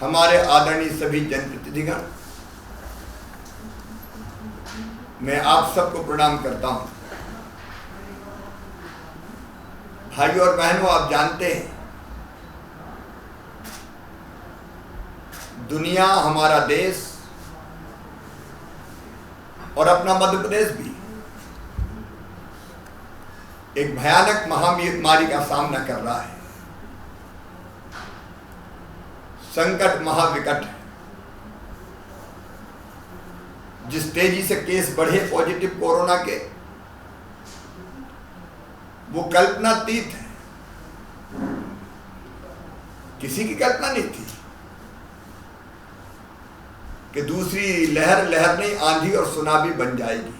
हमारे आदरणीय सभी जनप्रतिनिधिगण, मैं आप सबको प्रणाम करता हूं। भाइयों और बहनों, आप जानते हैं दुनिया, हमारा देश और अपना मध्य प्रदेश भी एक भयानक महामारी का सामना कर रहा है। संकट महाविकट है। जिस तेजी से केस बढ़े पॉजिटिव कोरोना के, वो कल्पनातीत है। किसी की कल्पना नहीं थी कि दूसरी लहर नहीं, आंधी और सुनामी बन जाएगी।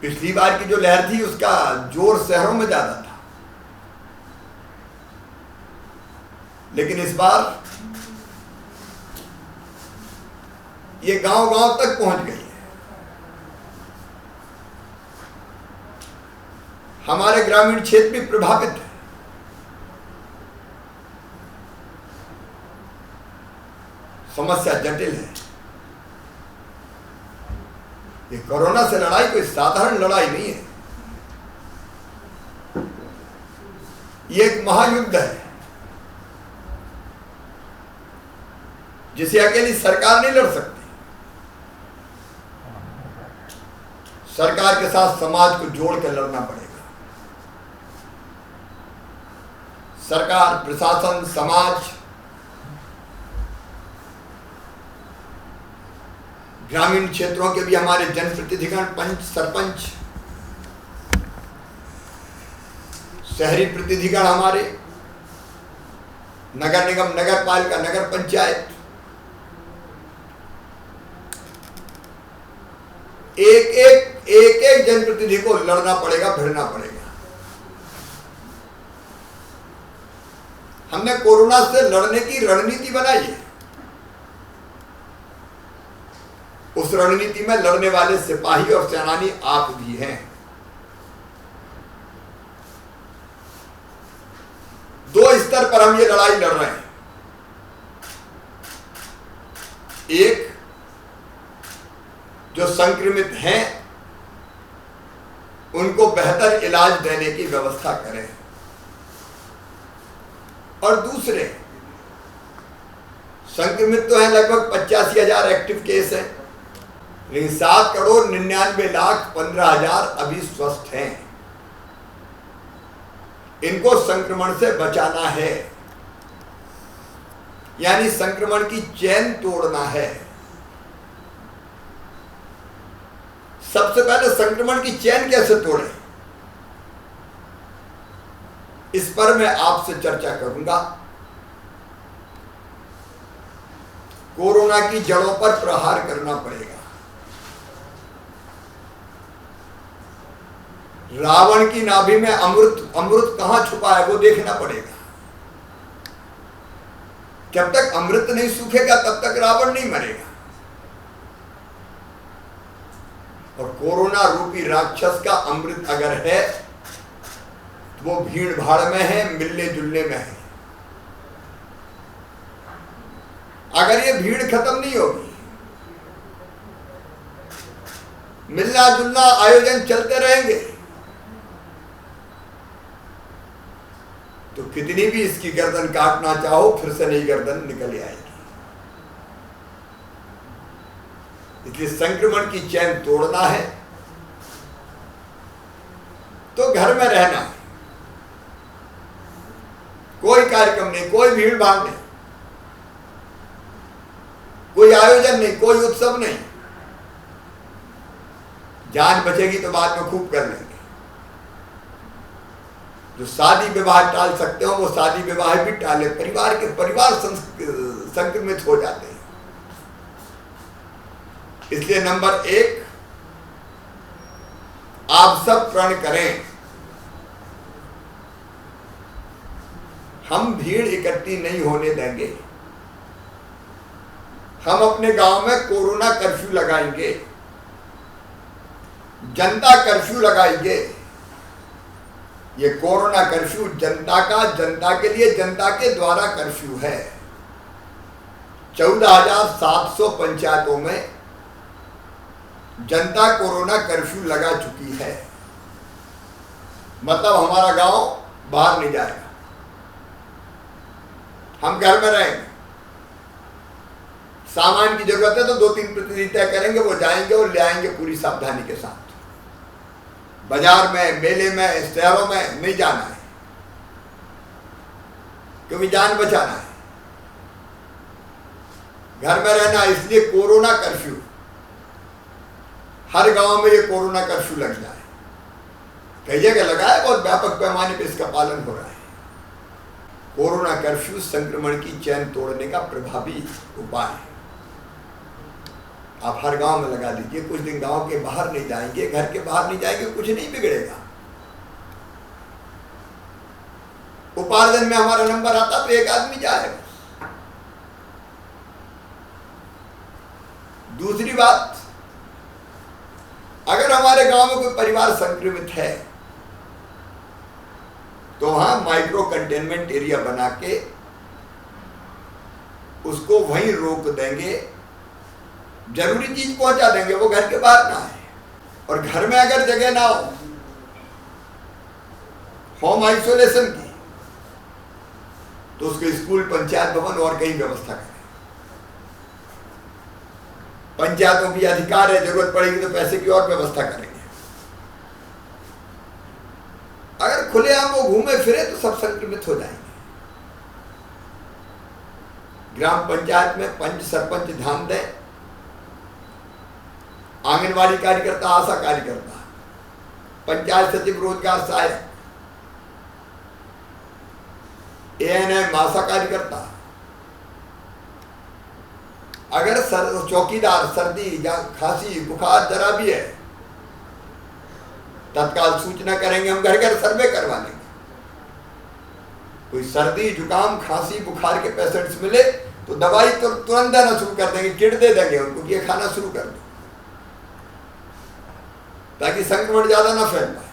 पिछली बार की जो लहर थी उसका जोर शहरों में ज्यादा था, लेकिन इस बार ये गांव-गांव तक पहुंच गई है। हमारे ग्रामीण क्षेत्र भी प्रभावित है। समस्या जटिल है। ये कोरोना से लड़ाई कोई साधारण लड़ाई नहीं है। ये एक महायुद्ध है जिसे अकेली सरकार नहीं लड़ सकती। सरकार के साथ समाज को जोड़कर लड़ना पड़ेगा। सरकार, प्रशासन, समाज, ग्रामीण क्षेत्रों के भी हमारे जनप्रतिनिधिगण, पंच, सरपंच, शहरी प्रतिनिधिगण, हमारे नगर निगम, नगर पालिका, नगर पंचायत, एक जनप्रतिनिधि को लड़ना पड़ेगा, भिड़ना पड़ेगा। हमने कोरोना से लड़ने की रणनीति बनाई है। उस रणनीति में लड़ने वाले सिपाही और सेनानी आप भी हैं। दो स्तर पर हम ये लड़ाई लड़ रहे हैं। एक, जो संक्रमित हैं उनको बेहतर इलाज देने की व्यवस्था करें, और दूसरे, संक्रमित तो है लगभग 85,000 एक्टिव केस हैं, लेकिन 7,99,15,000 अभी स्वस्थ हैं। इनको संक्रमण से बचाना है, यानी संक्रमण की चेन तोड़ना है। सबसे पहले संक्रमण की चेन कैसे तोड़ें, इस पर मैं आपसे चर्चा करूंगा। कोरोना की जड़ों पर प्रहार करना पड़ेगा। रावण की नाभि में अमृत कहां छुपा है वो देखना पड़ेगा। जब तक अमृत नहीं सूखेगा तब तक रावण नहीं मरेगा। और कोरोना रूपी राक्षस का अमृत अगर है तो वो भीड़ भाड़ में है, मिलने जुलने में है। अगर ये भीड़ खत्म नहीं होगी, मिलना जुलना आयोजन चलते रहेंगे, तो कितनी भी इसकी गर्दन काटना चाहो फिर से नई गर्दन निकल आएगी। इसलिए संक्रमण की चैन तोड़ना है तो घर में रहना है। कोई कार्यक्रम नहीं, कोई भीड़ भाड़ नहीं, कोई आयोजन नहीं, कोई उत्सव नहीं। जान बचेगी तो बाद में खूब कर लेंगे। जो शादी विवाह टाल सकते हो वो शादी विवाह भी टाले। परिवार संक्रमित हो जाते हैं। इसलिए नंबर 1, आप सब प्रण करें, हम भीड़ इकट्ठी नहीं होने देंगे। हम अपने गांव में कोरोना कर्फ्यू लगाएंगे, जनता कर्फ्यू लगाएंगे। ये कोरोना कर्फ्यू जनता का, जनता के लिए, जनता के द्वारा कर्फ्यू है। 14,700 पंचायतों में जनता कोरोना कर्फ्यू लगा चुकी है। मतलब हमारा गांव बाहर नहीं जाएगा, हम घर में रहेंगे। सामान की जरूरत है तो 2-3 प्रतिनिधि तय करेंगे, वो जाएंगे और ले आएंगे पूरी सावधानी के साथ। बाजार में, मेले में, शहरों में नहीं जाना है, क्योंकि जान बचाना है। घर में रहना, इसलिए कोरोना कर्फ्यू, हर गांव में ये कोरोना कर्फ्यू लग जाए। कई जगह लगा है, बहुत व्यापक पैमाने पर इसका पालन हो रहा है। कोरोना कर्फ्यू संक्रमण की चैन तोड़ने का प्रभावी उपाय है। आप हर गांव में लगा दीजिए। कुछ दिन गांव के बाहर नहीं जाएंगे, घर के बाहर नहीं जाएंगे, कुछ नहीं बिगड़ेगा। उपार्जन में हमारा नंबर आता तो एक आदमी जाएगा। दूसरी बात, अगर हमारे गांव में कोई परिवार संक्रमित है तो वहां माइक्रो कंटेनमेंट एरिया बना के उसको वहीं रोक देंगे, जरूरी चीज पहुंचा देंगे, वो घर के बाहर ना आए। और घर में अगर जगह ना हो होम आइसोलेशन की, तो उसको स्कूल, पंचायत भवन और कहीं व्यवस्था करें। पंचायतों की अधिकार है, जरूरत पड़ेगी तो पैसे की और व्यवस्था करेंगे। अगर खुलेआम वो घूमे फिरे तो सब संक्रमित हो जाएंगे। ग्राम पंचायत में पंच, सरपंच ध्यान दें। आंगनवाड़ी कार्यकर्ता, आशा कार्यकर्ता, पंचायत सचिव, रोजगार सहायक, एएनएम, आशा कार्यकर्ता, अगर चौकीदार सर्दी या खांसी, बुखार जरा भी है, तत्काल सूचना करेंगे, हम घर घर सर्वे करवा लेंगे। कोई सर्दी, जुकाम, खांसी, बुखार के पेशेंट्स मिले तो दवाई तो तुरंत देना शुरू कर देंगे, किट दे देंगे उनको कि ये खाना शुरू कर दो, ताकि संक्रमण ज्यादा ना फैल पाए।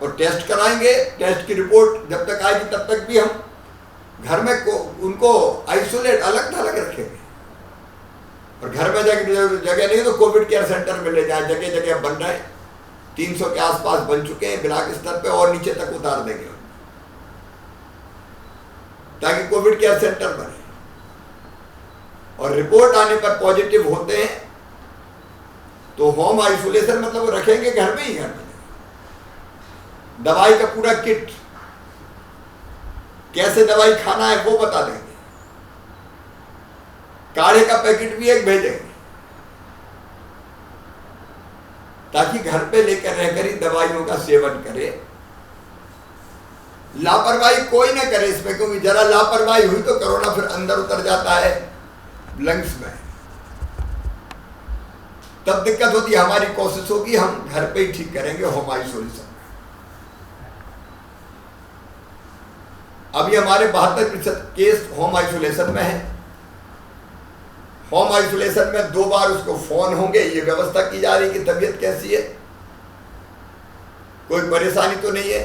और टेस्ट कराएंगे। टेस्ट की रिपोर्ट जब तक आएगी तब तक भी हम घर में उनको आइसोलेट, अलग थलग रखेंगे। और घर में जगह नहीं तो कोविड केयर सेंटर में ले जाए, जगह जगह बन रहे हैं, 300 के आसपास बन चुके हैं ब्लॉक स्तर पे, और नीचे तक उतार देंगे ताकि कोविड केयर सेंटर बने। और रिपोर्ट आने पर पॉजिटिव होते हैं तो होम आइसोलेशन, मतलब वो रखेंगे घर में ही, घर में दवाई का पूरा किट, कैसे दवाई खाना है वो बता देंगे, काढ़े का पैकेट भी एक भेजेंगे, ताकि घर पे लेकर रहकर ही दवाइयों का सेवन करे। लापरवाही कोई ना करे इसमें, क्योंकि जरा लापरवाही हुई तो कोरोना फिर अंदर उतर जाता है लंग्स में, तब दिक्कत होती है। हमारी कोशिश होगी हम घर पे ही ठीक करेंगे होम आइसोलेशन। अभी हमारे 72% केस होम आइसोलेशन में है। होम आइसोलेशन में 2 बार उसको फोन होंगे, ये व्यवस्था की जा रही है कि तबीयत कैसी है, कोई परेशानी तो नहीं है।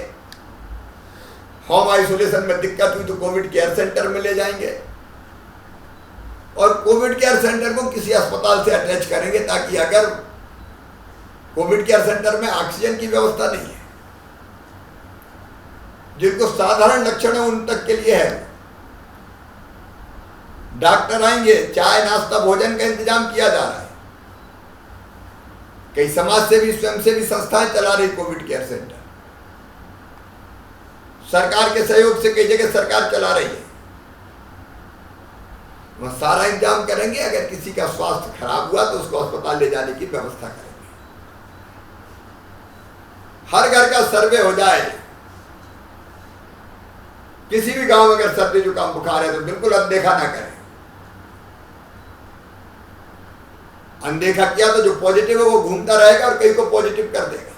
होम आइसोलेशन में दिक्कत हुई तो कोविड केयर सेंटर में ले जाएंगे, और कोविड केयर सेंटर को किसी अस्पताल से अटैच करेंगे, ताकि अगर कोविड केयर सेंटर में ऑक्सीजन की व्यवस्था नहीं है, जिनको साधारण लक्षण है उन तक के लिए है, डॉक्टर आएंगे, चाय, नाश्ता, भोजन का इंतजाम किया जा रहा है। कई समाज सेवी, स्वयंसेवी संस्थाएं चला रही कोविड केयर सेंटर, सरकार के सहयोग से कई जगह सरकार चला रही है। वह सारा इंतजाम करेंगे। अगर किसी का स्वास्थ्य खराब हुआ तो उसको अस्पताल ले जाने की व्यवस्था करेंगे। हर घर का सर्वे हो जाए। किसी भी गांव में अगर सर्दी, जुकाम, बुखार है तो बिल्कुल अनदेखा ना करें। अनदेखा किया तो जो पॉजिटिव है वो घूमता रहेगा और कई को पॉजिटिव कर देगा।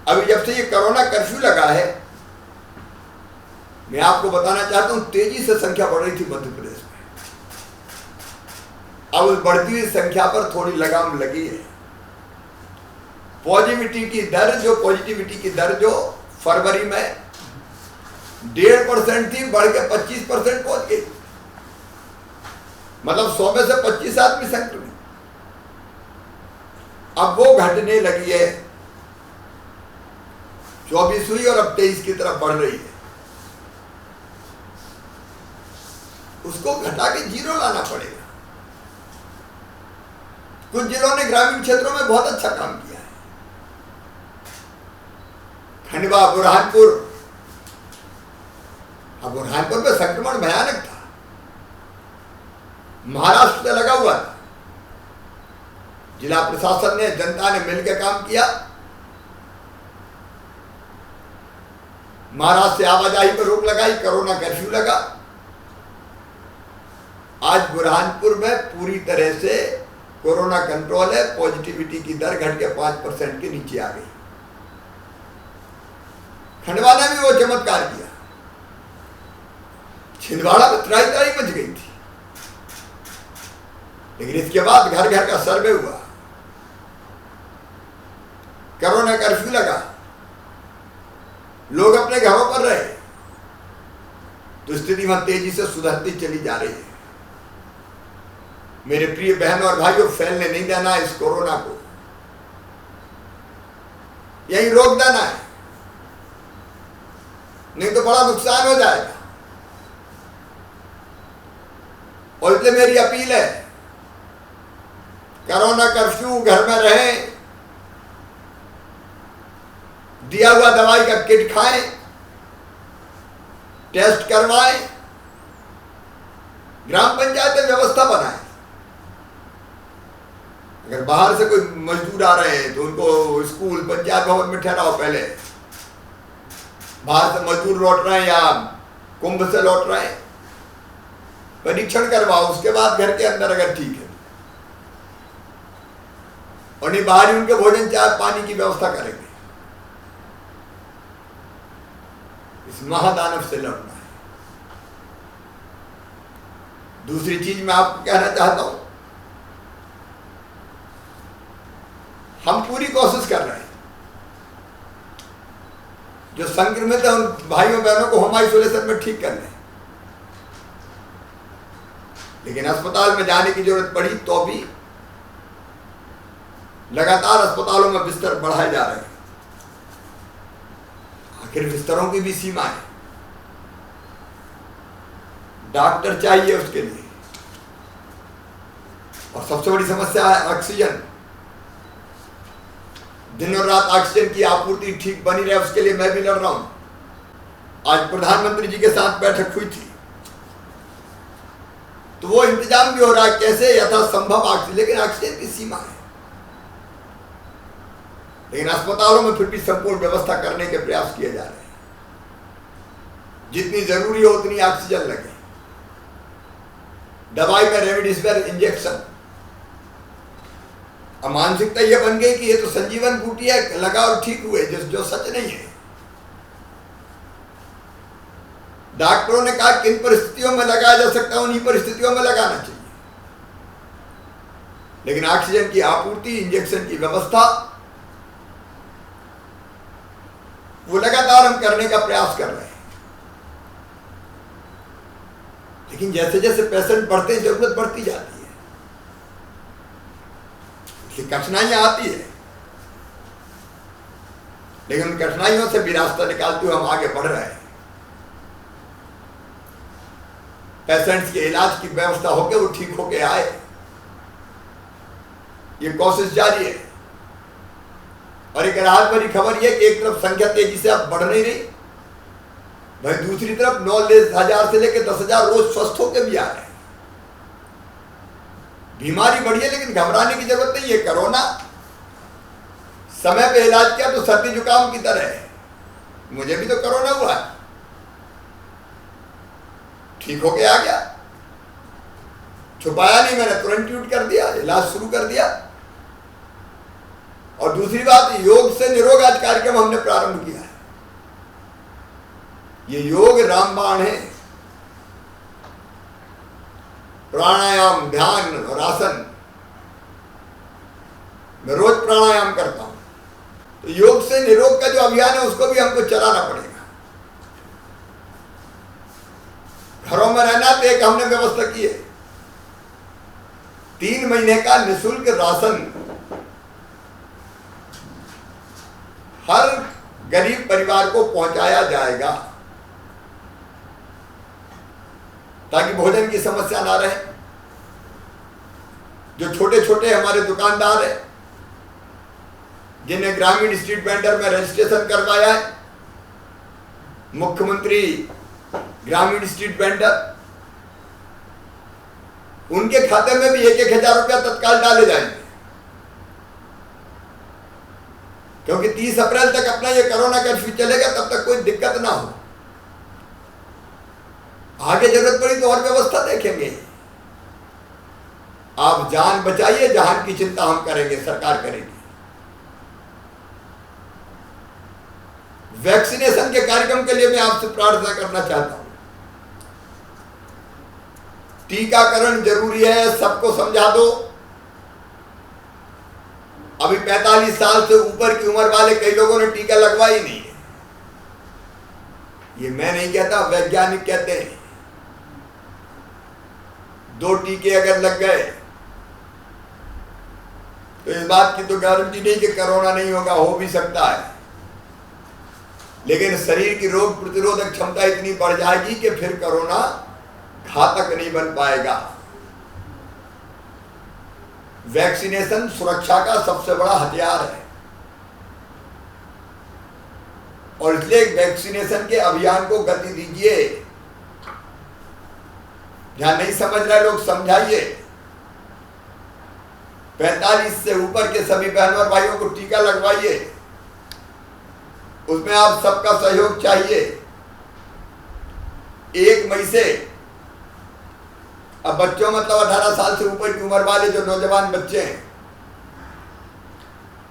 अभी जब से ये कोरोना कर्फ्यू लगा है, मैं आपको बताना चाहता हूं, तेजी से संख्या बढ़ रही थी मध्य प्रदेश में। अब उस बढ़ती हुई संख्या पर थोड़ी लगाम लगी है। पॉजिटिविटी की दर जो फरवरी में 1.5% थी, बढ़ के 25% पहुंच गई। मतलब 100 में से 25 आदमी संक्रमित। अब वो घटने लगी है, 24 हुई और अब 23 की तरफ बढ़ रही है। उसको घटा के 0 लाना पड़ेगा। कुछ जिलों ने ग्रामीण क्षेत्रों में बहुत अच्छा काम किया है। खंडवा, बुरहानपुर, अब बुरहानपुर में संक्रमण भयानक था, महाराष्ट्र से लगा हुआ था। जिला प्रशासन ने, जनता ने मिलकर काम किया। महाराष्ट्र से आवाजाही पर रोक लगाई, कोरोना कर्फ्यू लगा। आज बुरहानपुर में पूरी तरह से कोरोना कंट्रोल है। पॉजिटिविटी की दर घट के 5% के नीचे आ गई। खंडवा ने भी वो चमत्कार किया। छिंदवाड़ा में त्राही मच गई थी, लेकिन इसके बाद घर घर का सर्वे हुआ, कोरोना कर्फ्यू लगा, लोग अपने घरों पर रहे, तो स्थिति वहां तेजी से सुधरती चली जा रही है। मेरे प्रिय बहनों और भाइयों, फैलने नहीं देना इस कोरोना को, यही रोक देना है, नहीं तो बड़ा नुकसान हो जाएगा। और इसलिए मेरी अपील है, कोरोना कर्फ्यू, घर में रहें, दिया हुआ दवाई का किट खाएं, टेस्ट करवाएं, ग्राम पंचायत में व्यवस्था बनाएं। अगर बाहर से कोई मजदूर आ रहे हैं तो उनको स्कूल, पंचायत भवन में ठहराओ। पहले बाहर से मजदूर लौट रहे हैं या कुंभ से लौट रहे हैं, परीक्षण करवाओ, उसके बाद घर के अंदर अगर ठीक है, और नहीं बाहर ही उनके भोजन, चाय, पानी की व्यवस्था करेंगे। इस महादानव से लड़ना है। दूसरी चीज मैं आपको कहना चाहता हूं, हम पूरी कोशिश कर रहे हैं, जो संक्रमित है उन भाइयों बहनों को होम आइसोलेशन में ठीक कर लें। लेकिन अस्पताल में जाने की जरूरत पड़ी तो भी लगातार अस्पतालों में बिस्तर बढ़ाए जा रहे हैं। आखिर बिस्तरों की भी सीमा है, डॉक्टर चाहिए उसके लिए, और सबसे बड़ी समस्या है ऑक्सीजन। दिन और रात ऑक्सीजन की आपूर्ति ठीक बनी रहे, उसके लिए मैं भी लड़ रहा हूं। आज प्रधानमंत्री जी के साथ बैठक हुई थी, तो वो इंतजाम भी हो रहा है कैसे यथासंभव ऑक्सीजन, लेकिन ऑक्सीजन की सीमा है। लेकिन अस्पतालों में फिर भी संपूर्ण व्यवस्था करने के प्रयास किए जा रहे हैं। जितनी जरूरी हो उतनी ऑक्सीजन लगे, दवाई में रेमडेसिविर इंजेक्शन। अब मानसिकता यह बन गई कि ये तो संजीवन बूटी है, लगा और ठीक हुए, जो सच नहीं है। डॉक्टरों ने कहा किन परिस्थितियों में लगाया जा सकता है, उन्हीं परिस्थितियों में लगाना चाहिए। लेकिन ऑक्सीजन की आपूर्ति, इंजेक्शन की व्यवस्था, वो लगातार हम करने का प्रयास कर रहे हैं। लेकिन जैसे जैसे पेशेंट बढ़ते हैं, जरूरत बढ़ती जाती है, कठिनाइयां आती है, लेकिन उन कठिनाइयों से भी रास्ता निकालते हुए हम आगे बढ़ रहे हैं। पेशेंट्स के इलाज की व्यवस्था होके वो ठीक होके आए, ये कोशिश जारी है। और एक राहत भरी खबर यह कि एक तरफ संख्या तेजी से अब बढ़ नहीं रही, भाई दूसरी तरफ 9,000 से लेकर 10,000 रोज स्वस्थ होकर भी आ रहे हैं। बीमारी बढ़ी है, लेकिन घबराने की जरूरत नहीं है। कोरोना समय पे इलाज किया तो सर्दी जुकाम की तरह है। मुझे भी तो कोरोना हुआ है, ठीक होके आ गया, छुपाया नहीं मैंने, तुरंत ट्रीट कर दिया, इलाज शुरू कर दिया। और दूसरी बात, योग से निरोग आज कार्यक्रम हमने प्रारंभ किया है। ये योग रामबाण है। प्राणायाम, ध्यान और आसन, मैं रोज प्राणायाम करता हूं। तो योग से निरोग का जो अभियान है उसको भी हमको चलाना पड़ेगा। घरों में रहना तो एक हमने व्यवस्था की है, 3 महीने का निःशुल्क राशन हर गरीब परिवार को पहुंचाया जाएगा ताकि भोजन की समस्या ना रहे। जो छोटे छोटे हमारे दुकानदार हैं जिन्हें ग्रामीण स्ट्रीट वेंडर में रजिस्ट्रेशन करवाया है, मुख्यमंत्री ग्रामीण स्ट्रीट वेंडर, उनके खाते में भी 1,000 रुपया तत्काल डाले जाएंगे, क्योंकि 30 अप्रैल तक अपना ये कोरोना कर्फ्यू चलेगा, तब तक कोई दिक्कत ना हो। आगे जरूरत पड़ी तो और व्यवस्था देखेंगे। आप जान बचाइए, जहान की चिंता हम करेंगे, सरकार करेगी। वैक्सीनेशन के कार्यक्रम के लिए मैं आपसे प्रार्थना करना चाहता हूं। टीकाकरण जरूरी है, सबको समझा दो। अभी 45 साल से ऊपर की उम्र वाले कई लोगों ने टीका लगवा ही नहीं है। ये मैं नहीं कहता, वैज्ञानिक कहते हैं। 2 टीके अगर लग गए तो इस बात की तो गारंटी नहीं कि कोरोना नहीं होगा, हो भी सकता है, लेकिन शरीर की रोग प्रतिरोधक क्षमता इतनी बढ़ जाएगी कि फिर कोरोना घातक नहीं बन पाएगा। वैक्सीनेशन सुरक्षा का सबसे बड़ा हथियार है और इसलिए वैक्सीनेशन के अभियान को गति दीजिए। जहां नहीं समझ रहे लोग समझाइए। 45 से ऊपर के सभी बहनों और भाइयों को टीका लगवाइए। उसमें आप सबका सहयोग चाहिए। 1 मई से अब बच्चों मतलब 18 साल से ऊपर की उम्र वाले जो नौजवान बच्चे हैं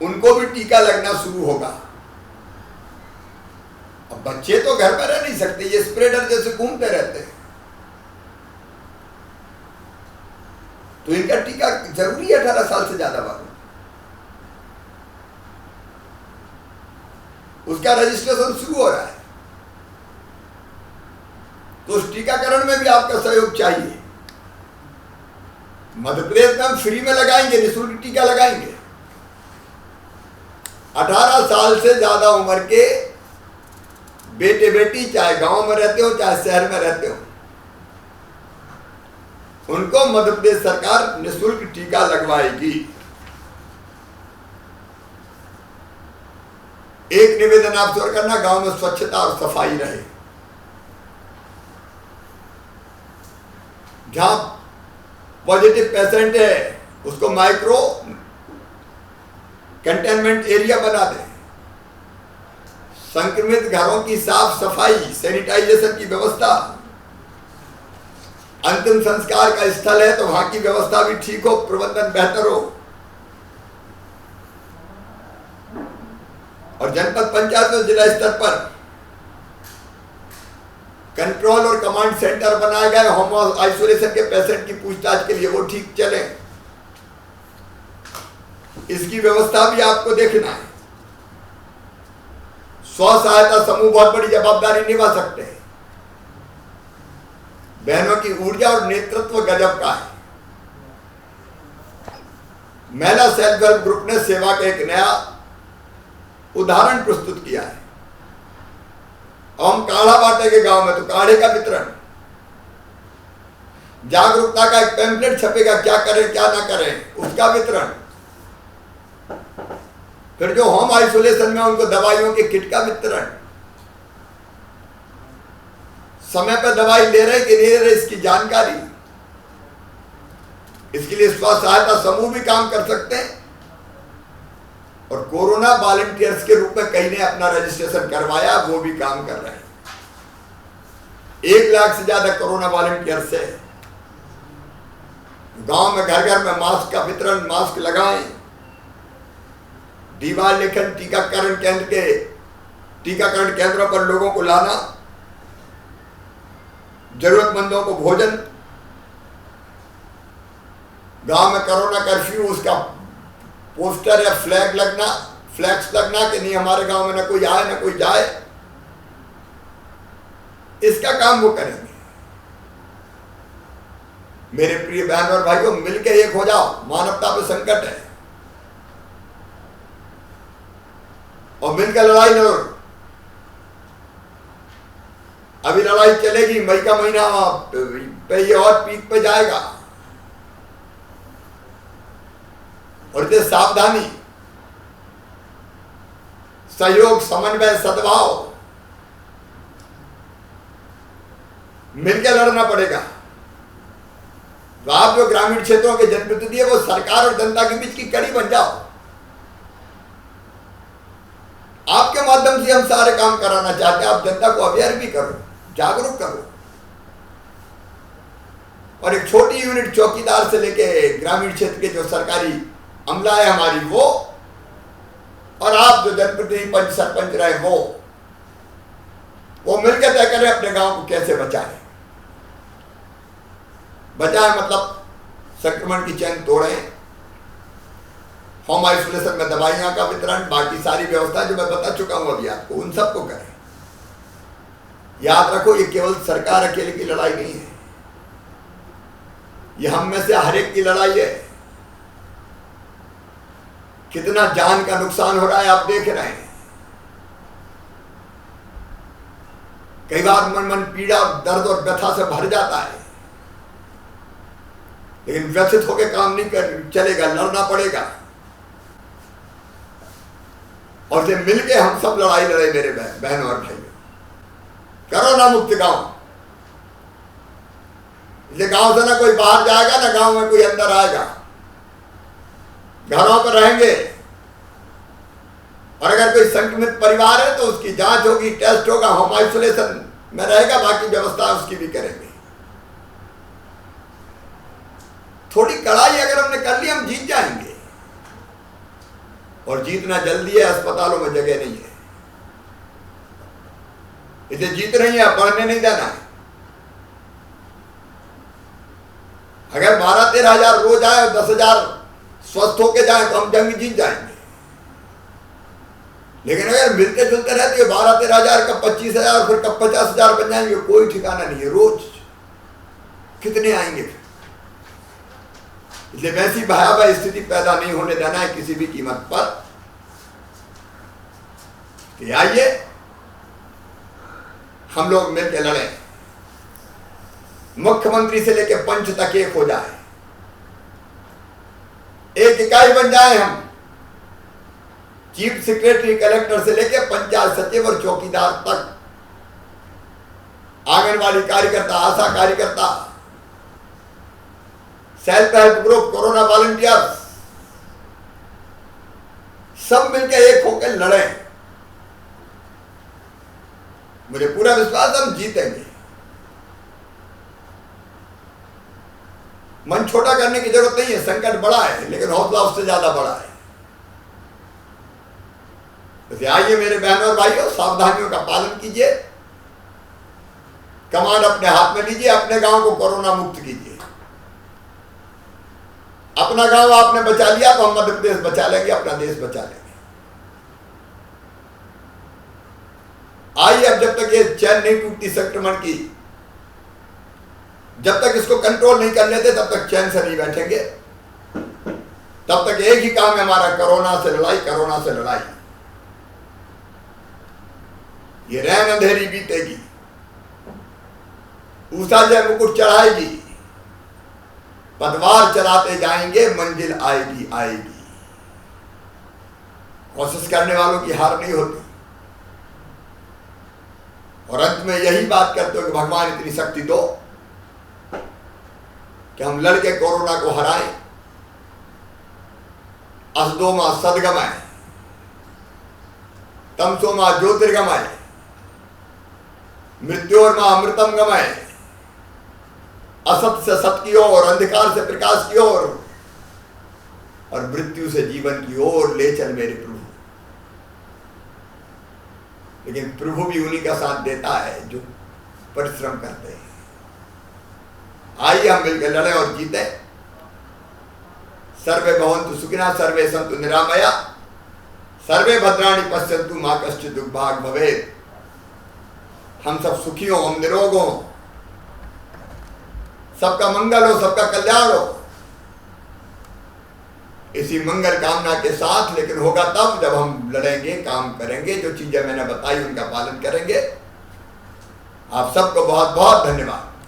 उनको भी टीका लगना शुरू होगा। अब बच्चे तो घर में रह नहीं सकते, ये स्प्रेडर जैसे घूमते रहते हैं, तो इनका टीका जरूरी है 18 साल से ज्यादा वालों। उसका रजिस्ट्रेशन शुरू हो रहा है, तो उस टीकाकरण में भी आपका सहयोग चाहिए। मध्य प्रदेश में हम फ्री में लगाएंगे, निःशुल्क टीका लगाएंगे। 18 साल से ज्यादा उम्र के बेटे बेटी, चाहे गांव में रहते हो चाहे शहर में रहते हो, उनको मध्य प्रदेश सरकार निःशुल्क टीका लगवाएगी। एक निवेदन आप जोर करना, गांव में स्वच्छता और सफाई रहे। जहां पॉजिटिव पेशेंट है उसको माइक्रो कंटेनमेंट एरिया बना दें। संक्रमित घरों की साफ सफाई, सैनिटाइजेशन की व्यवस्था। अंतिम संस्कार का स्थल है तो वहां की व्यवस्था भी ठीक हो, प्रबंधन बेहतर हो। और जनपद पंचायत और जिला स्तर पर कंट्रोल और कमांड सेंटर बनाए गए होम आइसोलेशन के पेशेंट की पूछताछ के लिए, वो ठीक चले। इसकी व्यवस्था भी आपको देखना है। स्व सहायता समूह बहुत बड़ी जवाबदारी निभा सकते हैं। बहनों की ऊर्जा और नेतृत्व गजब का है। महिला सेल्फ हेल्प ग्रुप ने सेवा का एक नया उदाहरण प्रस्तुत किया है। हम काढ़ा बांटेंगे गांव में, तो काढ़े का वितरण, जागरूकता का एक पैम्पलेट छपेगा, क्या करें क्या ना करें, उसका वितरण। फिर जो होम आइसोलेशन में उनको दवाइयों के किट का वितरण। समय पर दवाई ले रहे कि नहीं ले रहे इसकी जानकारी। इसके लिए स्व सहायता समूह भी काम कर सकते हैं और कोरोना वॉलंटियर्स के रूप में कई ने अपना रजिस्ट्रेशन करवाया, वो भी काम कर रहे हैं। 1 लाख से ज्यादा कोरोना वॉलंटियर्स है। गांव में घर घर में मास्क का वितरण, मास्क लगाएं। दीवार लेखन टीकाकरण केंद्रों पर लोगों को लाना, जरूरतमंदों को भोजन। गांव में कोरोना कर्फ्यू, उसका पोस्टर या फ्लैग लगना, फ्लैक्स लगना कि नहीं हमारे गांव में ना कोई आए ना कोई जाए, इसका काम वो करेंगे। मेरे प्रिय बहन और भाइयों, मिलकर एक हो जाओ। मानवता पे संकट है और मिलकर लड़ाई लड़ो। अभी लड़ाई चलेगी, मई का महीना पे ये और पीक पे जाएगा, और इसे सावधानी, सहयोग, समन्वय, सद्भाव, मिलकर लड़ना पड़ेगा। तो आप जो ग्रामीण क्षेत्रों के जनप्रतिनिधि है, वो सरकार और जनता के बीच की कड़ी बन जाओ। आपके माध्यम से हम सारे काम कराना चाहते हैं। आप जनता को अवेयर भी करो, जागरूक करो, और एक छोटी यूनिट चौकीदार से लेके ग्रामीण क्षेत्र के जो सरकारी अमला है हमारी, वो, और आप जो जनप्रतिनिधि पंच सरपंच रहे वो मिलकर तय करें अपने गांव को कैसे बचाएं। मतलब संक्रमण की चैन तोड़ें, होम आइसोलेशन में दवाइयां का वितरण, बाकी सारी व्यवस्था जो मैं बता चुका हूं अभी आपको, उन सबको करें। याद रखो, ये केवल सरकार अकेले की लड़ाई नहीं है, ये हम में से हर एक की लड़ाई है। कितना जान का नुकसान हो रहा है आप देख रहे हैं। कई बार मन पीड़ा, दर्द और व्यथा से भर जाता है, लेकिन व्यथित होकर काम नहीं कर चलेगा, लड़ना पड़ेगा। और से मिलके हम सब लड़ाई लड़े मेरे बहनों और भाइयों। कोरोना मुक्त गांव, इसलिए गांव से ना कोई बाहर जाएगा ना गांव में कोई अंदर आएगा, घरों पर रहेंगे। और अगर कोई संक्रमित परिवार है तो उसकी जांच होगी, टेस्ट होगा, होम आइसोलेशन में रहेगा, बाकी व्यवस्था उसकी भी करेंगे। थोड़ी कड़ाई अगर हमने कर ली, हम जीत जाएंगे, और जीतना जल्दी है, अस्पतालों में जगह नहीं है। इसे जीत रही है, बढ़ने नहीं देना है। अगर 12-13 हजार रोज आए और 10,000 स्वस्थ होके जाए तो हम जंग जीत जाएंगे। लेकिन अगर मिलते जुलते रहते 12-13 हजार, कब 25,000, फिर कब 50,000 बन जाएंगे, कोई ठिकाना नहीं है। रोज कितने आएंगे फिर? इसलिए वैसी भयावह स्थिति पैदा नहीं होने देना है किसी भी कीमत पर। तो आइए हम लोग मिलकर लड़ें, मुख्यमंत्री से लेकर पंच तक एक हो जाए, एक इकाई बन जाए हम। चीफ सेक्रेटरी, कलेक्टर से लेकर पंचायत सचिव और चौकीदार तक, आंगनवाड़ी कार्यकर्ता, आशा कार्यकर्ता, self help group, corona volunteers, सब मिलकर एक होकर लड़ें। मुझे पूरा विश्वास हम जीतेंगे। मन छोटा करने की जरूरत नहीं है, संकट बड़ा है, लेकिन हौसला उससे ज्यादा बड़ा है। तो आइए मेरे बहनों और भाइयों, सावधानियों का पालन कीजिए, कमान अपने हाथ में लीजिए, अपने गांव को कोरोना मुक्त कीजिए। अपना गांव आपने बचा लिया तो हम मध्य प्रदेश बचा लेंगे, अपना देश बचा लेंगे। आइए, अब जब तक ये चैन नहीं टूटती संक्रमण की, जब तक इसको कंट्रोल नहीं कर लेते, तब तक चैन से नहीं बैठेंगे। तब तक एक ही काम है हमारा, कोरोना से लड़ाई, कोरोना से लड़ाई। ये रैन अंधेरी बीतेगी, उषा जय मुकुट चढ़ाएगी, पतवार चलाते जाएंगे, मंजिल आएगी आएगी। कोशिश करने वालों की हार नहीं होती। और अंत में यही बात करते हो कि भगवान इतनी शक्ति दो कि हम लड़के कोरोना को हराएं। असदो मां सदगमय, तमसो मां ज्योतिर्गमय, मृत्योर्मा अमृतम गमय। असत से सत की ओर, अंधकार से प्रकाश की ओर, और मृत्यु से जीवन की ओर ले चल मेरे प्रभु। लेकिन प्रभु भी उन्हीं का साथ देता है जो परिश्रम करते हैं। आइए हम मिलकर लड़े और जीते। सर्वे भवन्तु सुखिनः, सर्वे सन्तु निरामया, सर्वे भद्राणि पश्यन्तु मा कश्चित् दुर्भाग् भवेत्। हम सब सुखी हो, हम निरोग हो, सबका मंगल हो, सबका कल्याण हो, इसी मंगल कामना के साथ। लेकिन होगा तब जब हम लड़ेंगे, काम करेंगे, जो चीजें मैंने बताई उनका पालन करेंगे। आप सबको बहुत बहुत धन्यवाद।